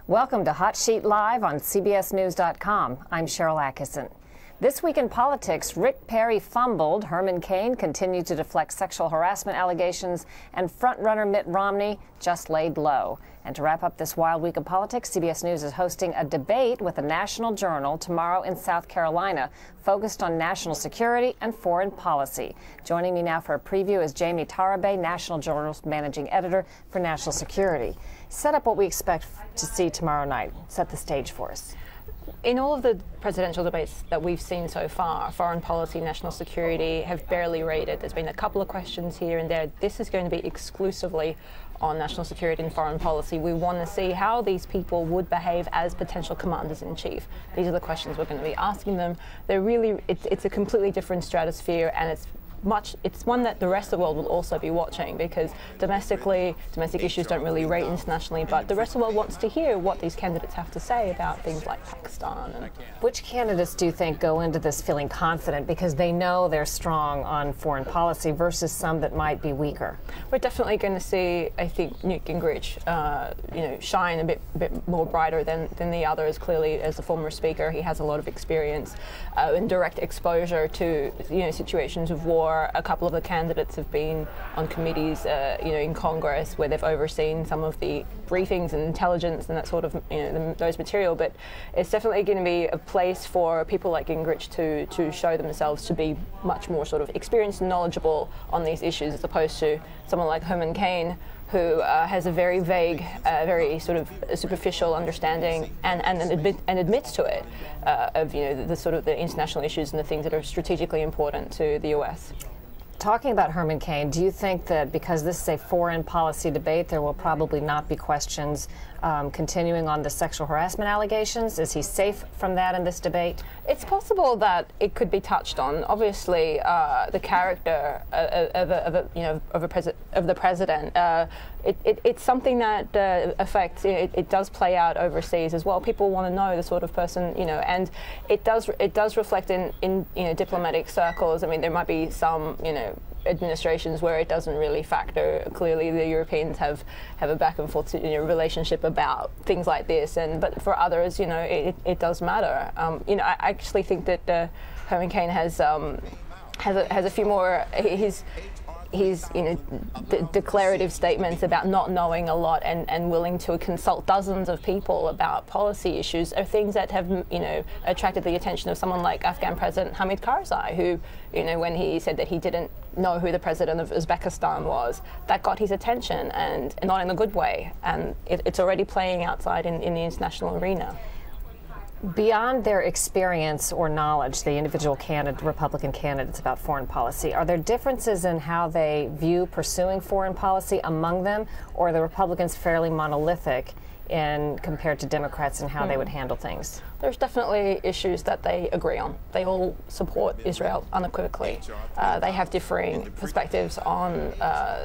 Welcome to Hot Sheet Live on CBS News.com. I'm Sharyl Attkisson. This week in politics, Rick Perry fumbled, Herman Cain continued to deflect sexual harassment allegations, and frontrunner Mitt Romney just laid low. And to wrap up this wild week of politics, CBS News is hosting a debate with a national journal tomorrow in South Carolina, focused on national security and foreign policy. Joining me now for a preview is Jamie Tarabay, National Journal's managing editor for national security. Set up what we expect to see tomorrow night. Set the stage for us. In all of the presidential debates that we've seen so far, foreign policy, national security have barely rated. There's been a couple of questions here and there. This is going to be exclusively on national security and foreign policy. We want to see how these people would behave as potential commanders-in-chief. These are the questions we're going to be asking them. They're really, it's a completely different stratosphere, and it's one that the rest of the world will also be watching, because domestic issues don't really rate internationally, but the rest of the world wants to hear what these candidates have to say about things like Pakistan. Which candidates do you think go into this feeling confident because they know they're strong on foreign policy versus some that might be weaker? We're definitely going to see, I think, Newt Gingrich, shine a bit more brighter than the others. Clearly, as a former speaker, he has a lot of experience and direct exposure to situations of war. A couple of the candidates have been on committees, in Congress, where they've overseen some of the briefings and intelligence and that sort of, those material. But it's definitely going to be a place for people like Gingrich to show themselves to be much more sort of experienced and knowledgeable on these issues, as opposed to someone like Herman Cain, who has a very vague, very sort of superficial understanding and admits to it of the international issues and the things that are strategically important to the U.S. Talking about Herman Cain, do you think that because this is a foreign policy debate, there will probably not be questions continuing on the sexual harassment allegations? Is he safe from that in this debate? It's possible that it could be touched on. Obviously, the character of the president, it's something that affects. It does play out overseas as well. People want to know the sort of person, and it does reflect in diplomatic circles. I mean, there might be some, administrations where it doesn't really factor. Clearly, the Europeans have a back and forth relationship about things like this, but for others, it does matter. I actually think that Herman Cain has a few more. His declarative statements about not knowing a lot and willing to consult dozens of people about policy issues are things that have attracted the attention of someone like Afghan President Hamid Karzai, who when he said that he didn't know who the president of Uzbekistan was, that got his attention, and not in a good way, and it's already playing outside in the international arena. Beyond their experience or knowledge, the individual Republican candidates about foreign policy, are there differences in how they view pursuing foreign policy among them, or are the Republicans fairly monolithic compared to Democrats in how they would handle things? There's definitely issues that they agree on. They all support Israel unequivocally. They have differing perspectives on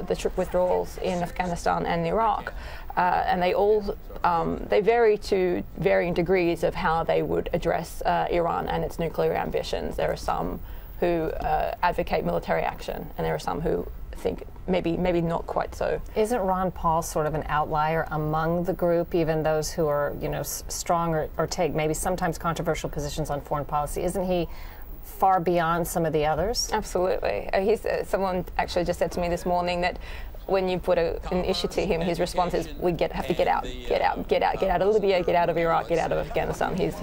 the troop withdrawals in Afghanistan and Iraq. And they vary to varying degrees of how they would address Iran and its nuclear ambitions. There are some who advocate military action, and there are some who think maybe not quite so. Isn't Ron Paul sort of an outlier among the group, even those who are strong or take maybe sometimes controversial positions on foreign policy? Isn't he far beyond some of the others? Absolutely. Someone actually just said to me this morning that when you put an issue to him, his response is, "We have to get out of Libya, get out of Iraq, get out of Afghanistan." He's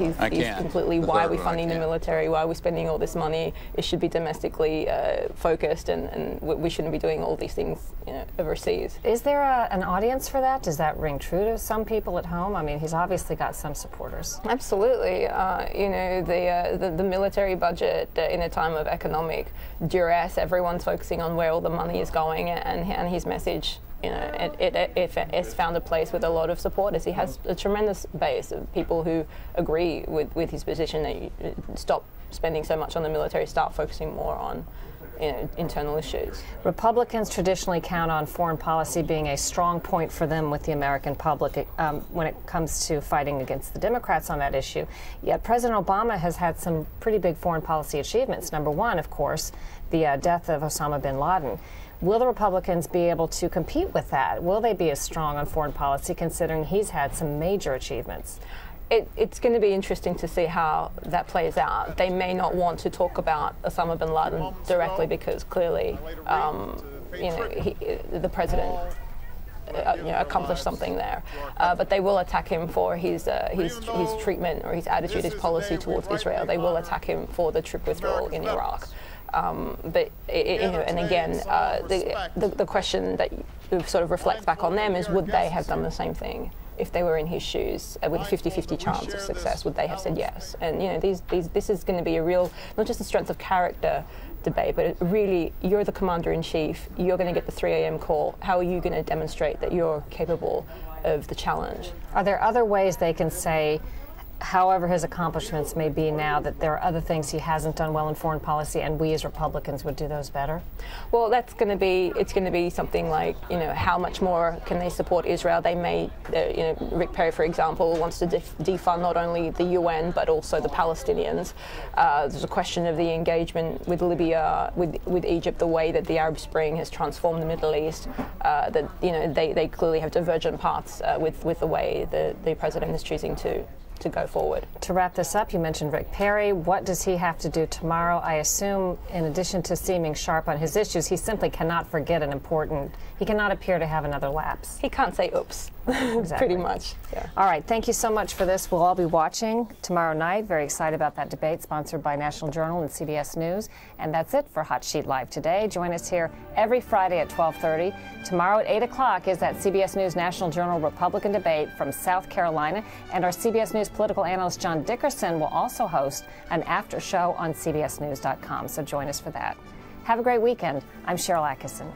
completely, why are we funding the military? Why are we spending all this money? It should be domestically focused, and we shouldn't be doing all these things, overseas. Is there an audience for that? Does that ring true to some people at home? I mean, he's obviously got some supporters. Absolutely. The military budget in a time of economic duress, everyone's focusing on where all the money is going, and his message, it's found a place with a lot of supporters. He has a tremendous base of people who agree with his position that you stop spending so much on the military, start focusing more on internal issues. Republicans traditionally count on foreign policy being a strong point for them with the American public when it comes to fighting against the Democrats on that issue. Yet President Obama has had some pretty big foreign policy achievements. Number one, of course, the death of Osama bin Laden. Will the Republicans be able to compete with that? Will they be as strong on foreign policy, considering he's had some major achievements? It's going to be interesting to see how that plays out. They may not want to talk about Osama bin Laden directly because clearly, the president accomplished something there. But they will attack him for his treatment or his attitude, his policy towards Israel. They will attack him for the troop withdrawal in Iraq. But and again, the question that sort of reflects back on them is, would they have done the same thing if they were in his shoes with a 50-50 chance of success? Would they have said yes? And this is going to be a real, not just a strength of character debate, but really, you're the commander-in-chief. You're going to get the 3 a.m. call. How are you going to demonstrate that you're capable of the challenge? Are there other ways they can say, however his accomplishments may be now, that there are other things he hasn't done well in foreign policy, and we as Republicans would do those better? Well, it's going to be something like, how much more can they support Israel? They may, Rick Perry, for example, wants to defund not only the UN but also the Palestinians. There's a question of the engagement with Libya, with Egypt, the way that the Arab Spring has transformed the Middle East. That they clearly have divergent paths with the way the president is choosing to go forward. To wrap this up, you mentioned Rick Perry. What does he have to do tomorrow? I assume, in addition to seeming sharp on his issues, he simply cannot forget he cannot appear to have another lapse. He can't say oops. Exactly. Pretty much. Yeah. All right, thank you so much for this. We'll all be watching tomorrow night. Very excited about that debate, sponsored by National Journal and CBS News. And that's it for Hot Sheet Live today. Join us here every Friday at 12:30. Tomorrow at 8 o'clock is that CBS News National Journal Republican debate from South Carolina. And our CBS News political analyst John Dickerson will also host an after show on CBSNews.com. So join us for that. Have a great weekend. I'm Sharyl Attkisson.